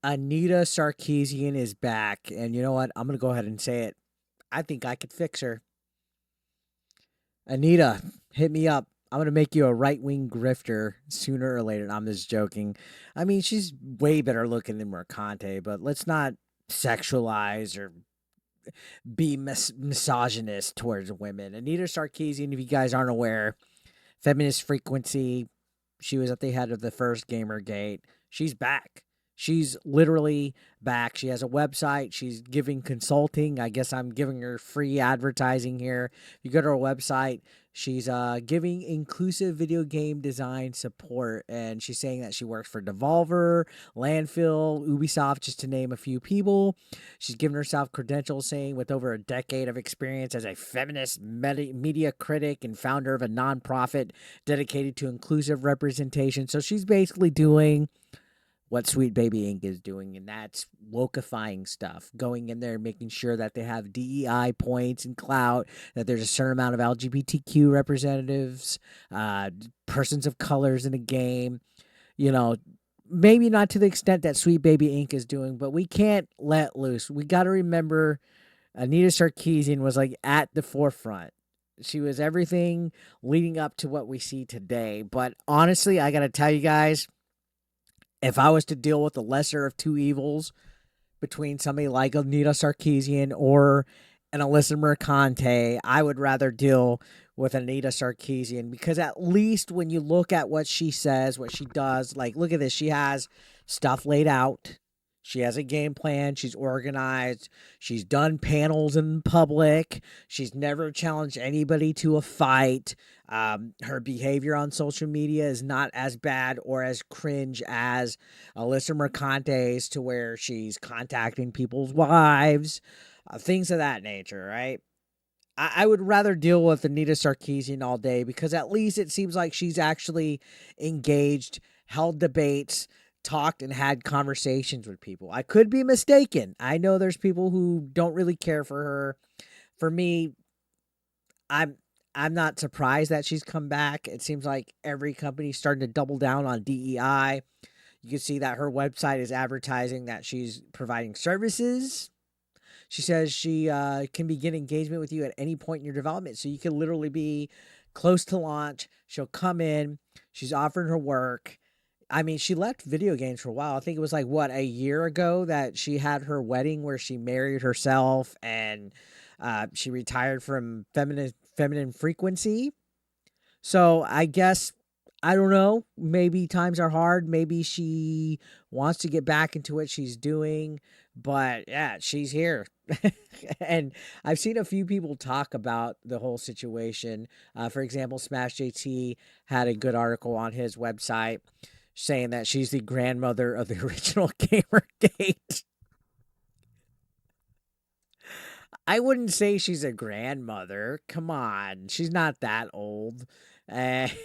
Anita Sarkeesian is back, and you know what? I'm gonna go ahead and say it. I think I could fix her. Anita, hit me up. I'm gonna make you a right wing grifter sooner or later. And I'm just joking. I mean, she's way better looking than Mercante, but let's not sexualize or be misogynist towards women. Anita Sarkeesian, if you guys aren't aware, feminist frequency. She was at the head of the first Gamergate. She's back. She's literally back. She has a website. She's giving consulting. I guess I'm giving her free advertising here. If you go to her website, she's giving inclusive video game design support. And she's saying that she works for Devolver, Landfill, Ubisoft, just to name a few people. She's given herself credentials saying with over a decade of experience as a feminist media critic and founder of a nonprofit dedicated to inclusive representation. So she's basically doing what Sweet Baby Inc. is doing, and that's wokeifying stuff, going in there, making sure that they have DEI points and clout, that there's a certain amount of LGBTQ representatives, persons of colors in the game. You know, maybe not to the extent that Sweet Baby Inc. is doing, but we can't let loose. We got to remember Anita Sarkeesian was like at the forefront. She was everything leading up to what we see today. But honestly, I got to tell you guys, if I was to deal with the lesser of two evils between somebody like Anita Sarkeesian or an Alyssa Mercante, I would rather deal with Anita Sarkeesian because at least when you look at what she says, what she does, like look at this, she has stuff laid out. She has a game plan. She's organized. She's done panels in public. She's never challenged anybody to a fight. Her behavior on social media is not as bad or as cringe as Alyssa Mercante's, to where she's contacting people's wives, things of that nature, right? I would rather deal with Anita Sarkeesian all day because at least it seems like she's actually engaged, held debates, talked and had conversations with people. I could be mistaken. I know there's people who don't really care for her. For me, I'm I'm not surprised that she's come back. It seems like every company's starting to double down on DEI. You can see that her website is advertising that she's providing services. She says she can begin engagement with you at any point in your development. So you can literally be close to launch. She'll come in. She's offering her work. I mean, she left video games for a while. I think it was like what, a year ago that she had her wedding where she married herself and she retired from feminine frequency. So I guess I don't know. Maybe times are hard. Maybe she wants to get back into what she's doing. But yeah, she's here. And I've seen a few people talk about the whole situation. For example, Smash JT had a good article on his website saying that she's the grandmother of the original Gamergate. I wouldn't say she's a grandmother. Come on. She's not that old.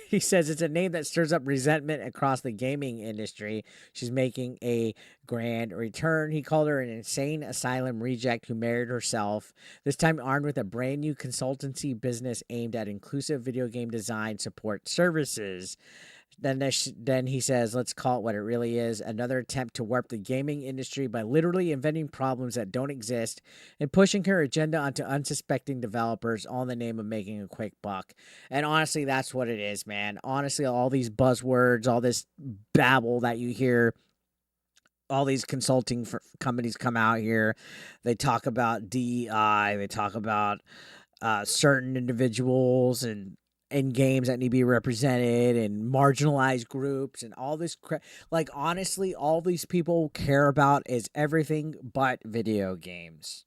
He says it's a name that stirs up resentment across the gaming industry. She's making a grand return. He called her an insane asylum reject who married herself, this time armed with a brand new consultancy business aimed at inclusive video game design support services. Then he says, let's call it what it really is, another attempt to warp the gaming industry by literally inventing problems that don't exist and pushing her agenda onto unsuspecting developers, all in the name of making a quick buck. And honestly, that's what it is, man. Honestly, all these buzzwords, all this babble that you hear, all these consulting companies come out here, they talk about DEI, they talk about certain individuals and in games that need to be represented and marginalized groups and all this like honestly all these people care about is everything but video games.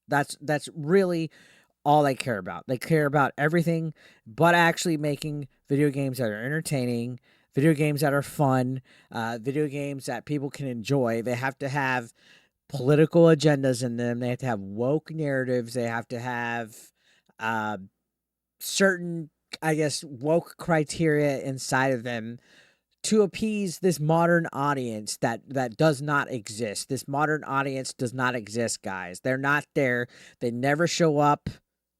That's really all they care about. They care about everything but actually making video games that are entertaining, video games that are fun, video games that people can enjoy. They have to have political agendas in them. They have to have woke narratives. They have to have uh, certain, I guess, woke criteria inside of them to appease this modern audience that does not exist. This modern audience does not exist, guys. They're not there. They never show up.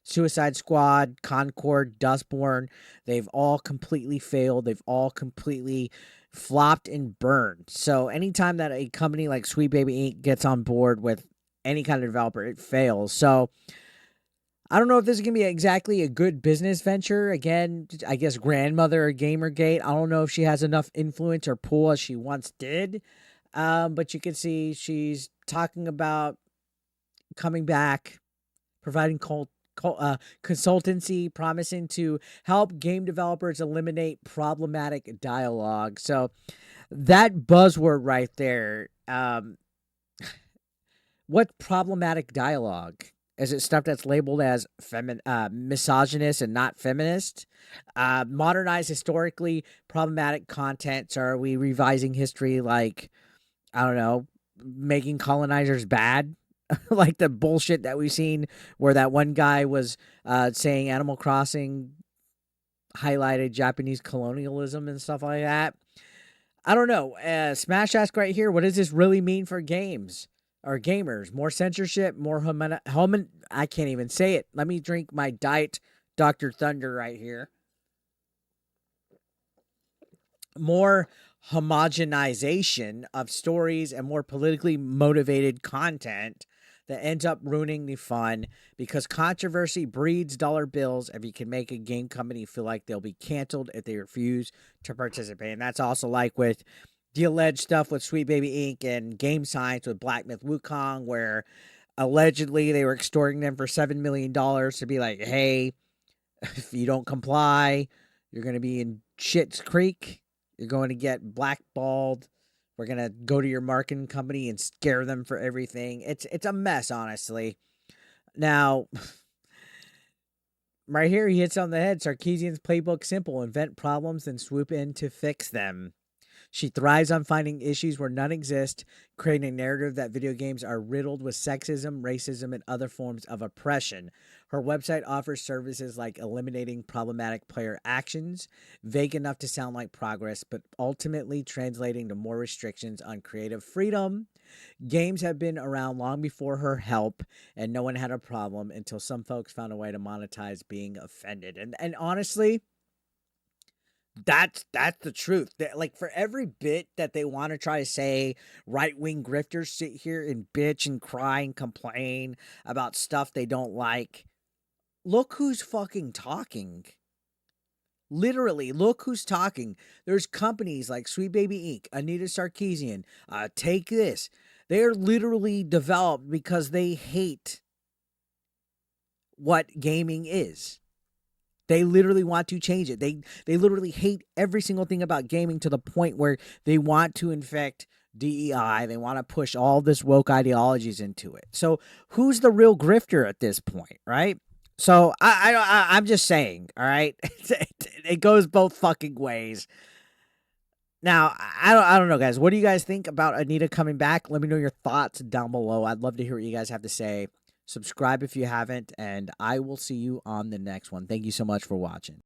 Suicide Squad, Concord, Dustborn, they've all completely failed. They've all completely flopped and burned. So anytime that a company like Sweet Baby Inc. gets on board with any kind of developer, it fails. So I don't know if this is going to be exactly a good business venture. Again, I guess grandmother or Gamergate. I don't know if she has enough influence or pull as she once did. But you can see she's talking about coming back, providing consultancy, promising to help game developers eliminate problematic dialogue. So that buzzword right there, what problematic dialogue? Is it stuff that's labeled as misogynist and not feminist? Modernized historically problematic content. So are we revising history like, I don't know, making colonizers bad? Like the bullshit that we've seen where that one guy was saying Animal Crossing highlighted Japanese colonialism and stuff like that. I don't know. Smash ask right here, what does this really mean for games or gamers? More censorship, more I can't even say it. Let me drink my Diet Dr. Thunder right here. More homogenization of stories and more politically motivated content that ends up ruining the fun because controversy breeds dollar bills if you can make a game company feel like they'll be canceled if they refuse to participate. And that's also like with the alleged stuff with Sweet Baby Inc. and Game Science with Black Myth Wukong, where allegedly they were extorting them for $7 million to be like, hey, if you don't comply, you're going to be in Shit's Creek. You're going to get blackballed. We're going to go to your marketing company and scare them for everything. It's a mess, honestly. Now, right here, he hits on the head. Sarkeesian's playbook simple. Invent problems, then swoop in to fix them. She thrives on finding issues where none exist, creating a narrative that video games are riddled with sexism, racism, and other forms of oppression. Her website offers services like eliminating problematic player actions, vague enough to sound like progress, but ultimately translating to more restrictions on creative freedom. Games have been around long before her help, and no one had a problem until some folks found a way to monetize being offended. And honestly, that's the truth. Like for every bit that they want to try to say, right wing grifters sit here and bitch and cry and complain about stuff they don't like. Look who's fucking talking. Literally, look who's talking. There's companies like Sweet Baby Inc., Anita Sarkeesian, Take This. They're literally developed because they hate what gaming is. They literally want to change it. They literally hate every single thing about gaming to the point where they want to infect DEI. They want to push all this woke ideologies into it. So who's the real grifter at this point, right? So I'm just saying, all right. It goes both fucking ways. Now I don't know, guys. What do you guys think about Anita coming back? Let me know your thoughts down below. I'd love to hear what you guys have to say. Subscribe if you haven't, and I will see you on the next one. Thank you so much for watching.